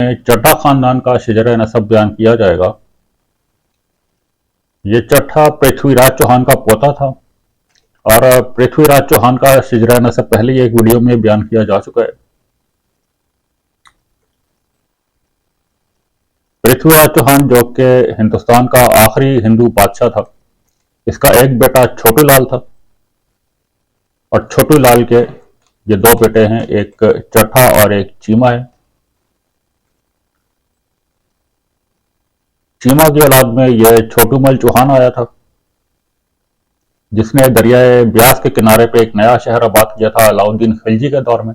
चड्ढा खानदान का शजर नसब बयान किया जाएगा। ये चड्ढा पृथ्वीराज चौहान का पोता था और पृथ्वीराज चौहान का शजर नसब पहले ही एक वीडियो में बयान किया जा चुका है। पृथ्वीराज चौहान जो कि हिंदुस्तान का आखिरी हिंदू बादशाह था, इसका एक बेटा छोटू लाल था और छोटू लाल के ये दो बेटे हैं, एक चड्ढा और एक चीमा है। चीमा की औलाद में यह छोटूमल चौहान आया था, जिसने दरियाए ब्यास के किनारे पे एक नया शहर आबाद किया था अलाउद्दीन खिलजी के दौर में।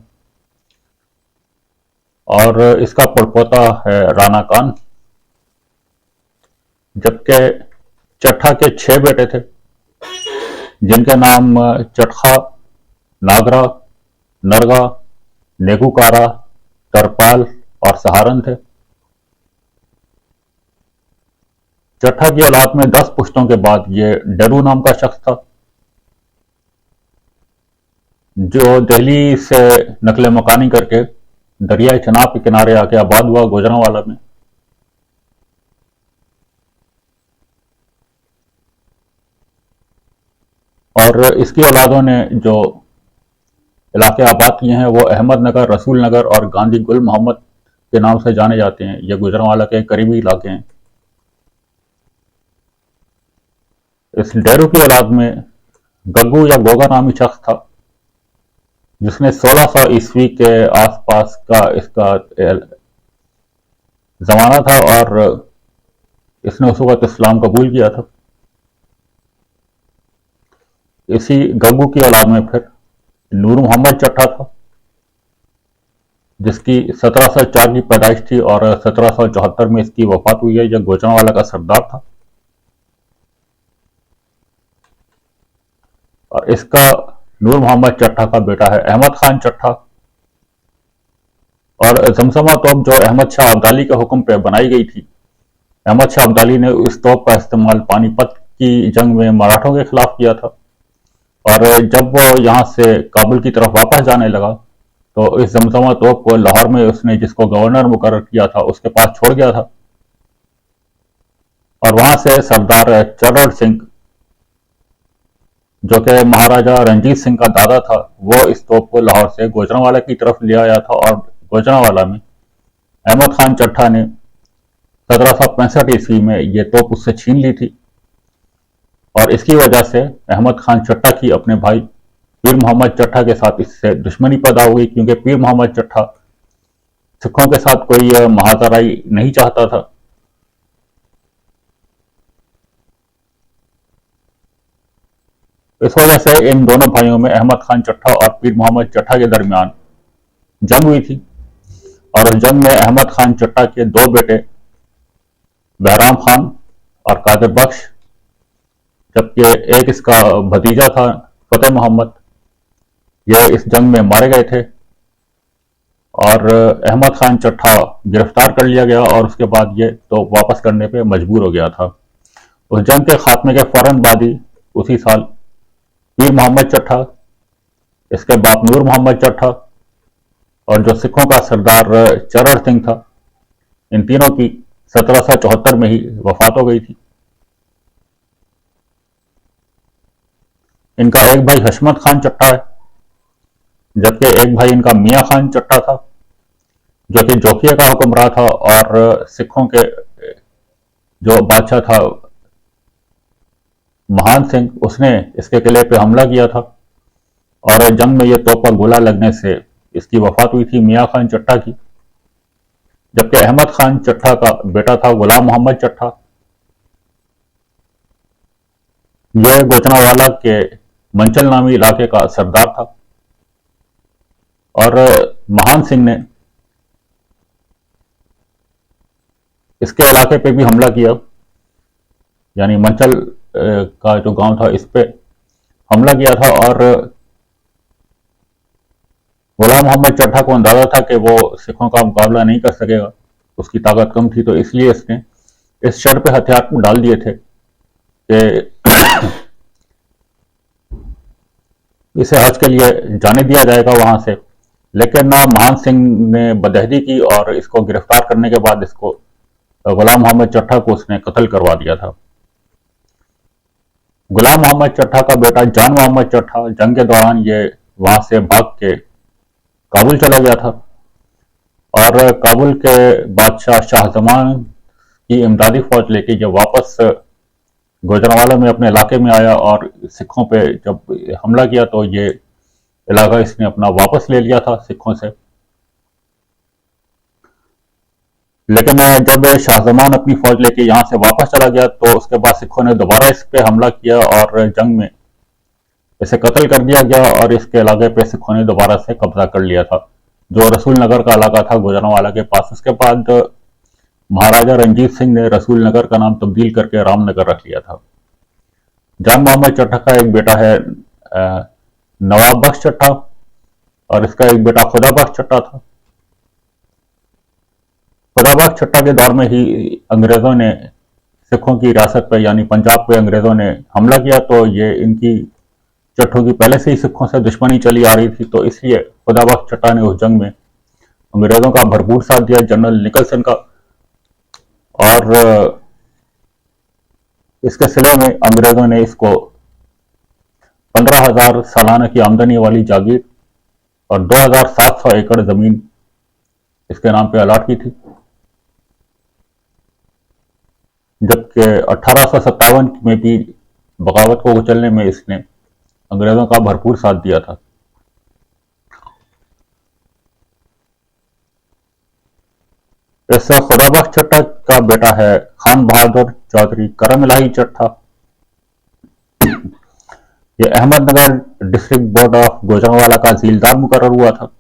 और इसका पड़पोता है राना कान। जबकि चड्ढा के 6 बेटे थे, जिनके नाम चटखा, नागरा, नरगा, नेगुकारा, तरपाल और सहारन थे। चड्ढा की औलाद में 10 पुश्तों के बाद ये डरू नाम का शख्स था, जो दिल्ली से नकले मकानी करके दरियाए चनाब के किनारे आके आबाद हुआ गुजरांवाला में। और इसकी औलादों ने जो इलाके आबाद किए हैं वो अहमद नगर, रसूल नगर और गांधी गुल मोहम्मद के नाम से जाने जाते हैं। ये गुजरांवाला के करीबी इलाके हैं। इस डेरू की औलाद में गग्गू या गोगा नामी शख्स था, जिसने 1600 ईस्वी के आसपास का इसका जमाना था और इसने उस वक्त इस्लाम कबूल किया था। इसी गग्गू की औलाद में फिर नूर मोहम्मद चड्ढा था, जिसकी 1704 की पैदाइश थी और 1774 में इसकी वफात हुई है। यह गुजरांवाला का सरदार था और इसका नूर मोहम्मद चड्ढा का बेटा है अहमद खान चड्ढा। और जमजमा तोप जो अहमद शाह अब्दाली के हुक्म पे बनाई गई थी, अहमद शाह अब्दाली ने इस तोप का इस्तेमाल पानीपत की जंग में मराठों के खिलाफ किया था। और जब वो यहाँ से काबुल की तरफ वापस जाने लगा तो इस जमजमा तोप को लाहौर में उसने जिसको गवर्नर मुकर्रर किया था उसके पास छोड़ गया था। और वहां से सरदार चरण सिंह, जो कि महाराजा रणजीत सिंह का दादा था, वो इस तोप को लाहौर से गुजरांवाला की तरफ ले आया था और गुजरांवाला में अहमद खान चड्ढा ने 1765 ईस्वी में ये तोप उससे छीन ली थी। और इसकी वजह से अहमद खान चड्ढा की अपने भाई पीर मोहम्मद चड्ढा के साथ इससे दुश्मनी पैदा हुई, क्योंकि पीर मोहम्मद चड्ढा सिखों के साथ कोई महाजराई नहीं चाहता था। इस वजह से इन दोनों भाइयों में अहमद खान चड्ढा और पीर मोहम्मद चड्ढा के दरमियान जंग हुई थी। और उस जंग में अहमद खान चड्ढा के 2 बेटे बहराम खान और कादिर बख्श, जबकि एक इसका भतीजा था फतेह मोहम्मद, यह इस जंग में मारे गए थे। और अहमद खान चड्ढा गिरफ्तार कर लिया गया और उसके बाद ये तो वापस करने पे मजबूर हो गया था। उस जंग के खात्मे के फौरन बाद ही उसी साल पीर मोहम्मद चड्ढा, इसके बाप नूर मोहम्मद चड्ढा और जो सिखों का सरदार चरण सिंह था, इन तीनों की 1774 में ही वफात हो गई थी। इनका एक भाई हशमत खान चड्ढा है, जबकि एक भाई इनका मियाँ खान चड्ढा था, जो कि जोकिया का हुक्मरान था और सिखों के जो बादशाह था महान सिंह, उसने इसके किले पे हमला किया था और जंग में यह तोप का गोला लगने से इसकी वफात हुई थी मियाँ खान चड्ढा की। जबकि अहमद खान चड्ढा का बेटा था गुलाम मोहम्मद चड्ढा। यह गुजरांवाला के मंचल नामी इलाके का सरदार था और महान सिंह ने इसके इलाके पे भी हमला किया, यानी मंचल का जो गांव था इस पे हमला किया था। और गुलाम मोहम्मद चड्ढा को अंदाजा था कि वो सिखों का मुकाबला नहीं कर सकेगा, उसकी ताकत कम थी, तो इसलिए इसने इस शर्त पे हथियार डाल दिए थे कि इसे हज के लिए जाने दिया जाएगा वहां से, लेकिन महान सिंह ने बदहदी की और इसको गिरफ्तार करने के बाद इसको गुलाम मोहम्मद चट्टा को उसने कत्ल करवा दिया था। गुलाम मोहम्मद चट्टा का बेटा जान मोहम्मद चट्टा जंग के दौरान ये वहां से भाग के काबुल चला गया था और काबुल के बादशाह शाहजमान की इमदादी फौज लेके जब वापस गुजरांवाला में अपने इलाके में आया और सिखों पे जब हमला किया तो ये इलाका इसने अपना वापस ले लिया था सिखों से। लेकिन जब शाहजमान अपनी फौज लेके यहाँ से वापस चला गया तो उसके बाद सिखों ने दोबारा इस पे हमला किया और जंग में इसे कत्ल कर दिया गया और इसके इलाके पे सिखों ने दोबारा से कब्जा कर लिया था, जो रसूल नगर का इलाका था गुजरांवाला के पास। उसके बाद महाराजा रंजीत सिंह ने रसूल नगर का नाम तब्दील करके रामनगर रख लिया था। जान मोहम्मद चट्टा का एक बेटा है नवाब बख्श चट्टा और इसका एक बेटा खुदा बख्श चट्टा था। खुदा बख्श चट्टा के दौर में ही अंग्रेजों ने सिखों की रियासत पे यानी पंजाब पे अंग्रेजों ने हमला किया, तो ये इनकी चट्टों की पहले से ही सिखों से दुश्मनी चली आ रही थी, तो इसलिए खुदा बख्श चट्टा ने उस जंग में अंग्रेजों का भरपूर साथ दिया, जनरल निकलसन का। और इसके सिले में अंग्रेजों ने इसको 15,000 सालाना की आमदनी वाली जागीर और 2,700 एकड़ जमीन इसके नाम पे अलॉट की थी, जबकि 1857 में भी बगावत को कुचलने में इसने अंग्रेजों का भरपूर साथ दिया था। इस खुदा बख्श चट्टा का बेटा है खान बहादुर चौधरी करम इलाही चट्टा। ये Ahmednagar district board of Gujranwala का झीलदार मुकर्रर हुआ था।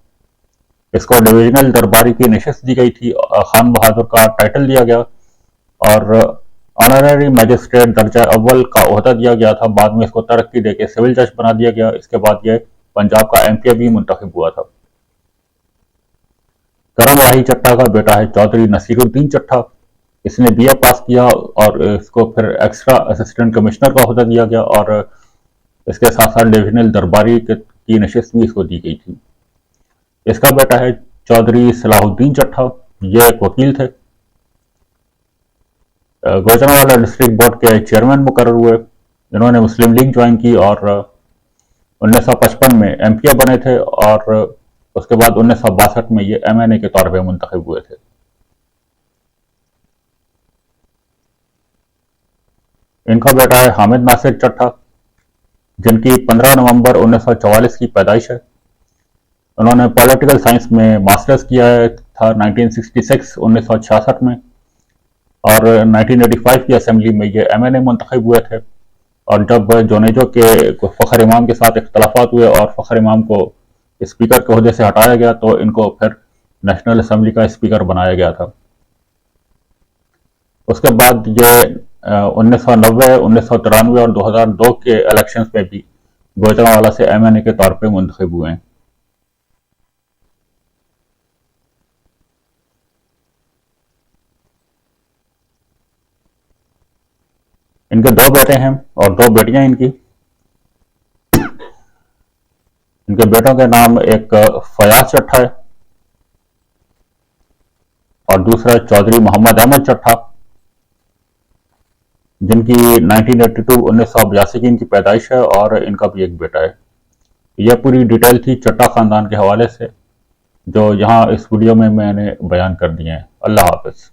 इसको डिविजनल दरबारी की नशिस्त दी गई थी, खान बहादुर का टाइटल दिया गया और ऑनररी मैजिस्ट्रेट दर्जा अव्वल का ओहदा दिया गया था। बाद में इसको तरक्की देके सिविल जज बना दिया गया। इसके बाद ये पंजाब का एमपी भी मुंतखब हुआ था। करम इलाही चट्टा का बेटा है चौधरी नसीरुद्दीन चट्टा। इसने बीए पास किया और इसको फिर एक्स्ट्रा असिस्टेंट कमिश्नर का ओहदा दिया गया और इसके साथ साथ डिविजनल दरबारी की नशिस्त भी इसको दी गई थी। इसका बेटा है चौधरी सलाहुद्दीन चट्टा। ये एक वकील थे, गुजरांवाला डिस्ट्रिक्ट बोर्ड के चेयरमैन मुकर्रर हुए। इन्होंने मुस्लिम लीग ज्वाइन की और 1955 में एमपी बने थे और उसके बाद 1962 में ये एमएनए के तौर पे मुंतखब हुए थे। इनका बेटा है हामिद नासिर चट्टा, जिनकी 15 नवंबर 1944 की पैदाइश है। उन्होंने पॉलिटिकल साइंस में मास्टर्स किया था 1966 में और 1985 की असेंबली में ये एमएनए मुंतखब हुए थे। और जब जोनेजो के फ़खर इमाम के साथ इख्तलाफात हुए और फ़खर इमाम को स्पीकर के ओहदे से हटाया गया तो इनको फिर नेशनल असेंबली का स्पीकर बनाया गया था। उसके बाद ये 1990, 1993 और 2002 के इलेक्शंस में भी गुजरांवाला से एमएनए के तौर पे मुंतखब हुए हैं। इनके 2 बेटे हैं और 2 बेटियां इनकी। इनके बेटों के नाम एक फयाज चट्टा है और दूसरा चौधरी मोहम्मद अहमद चट्टा, जिनकी 1982 की इनकी पैदाइश है और इनका भी एक बेटा है। यह पूरी डिटेल थी चट्टा खानदान के हवाले से जो यहाँ इस वीडियो में मैंने बयान कर दिए हैं। अल्लाह हाफ़िज़।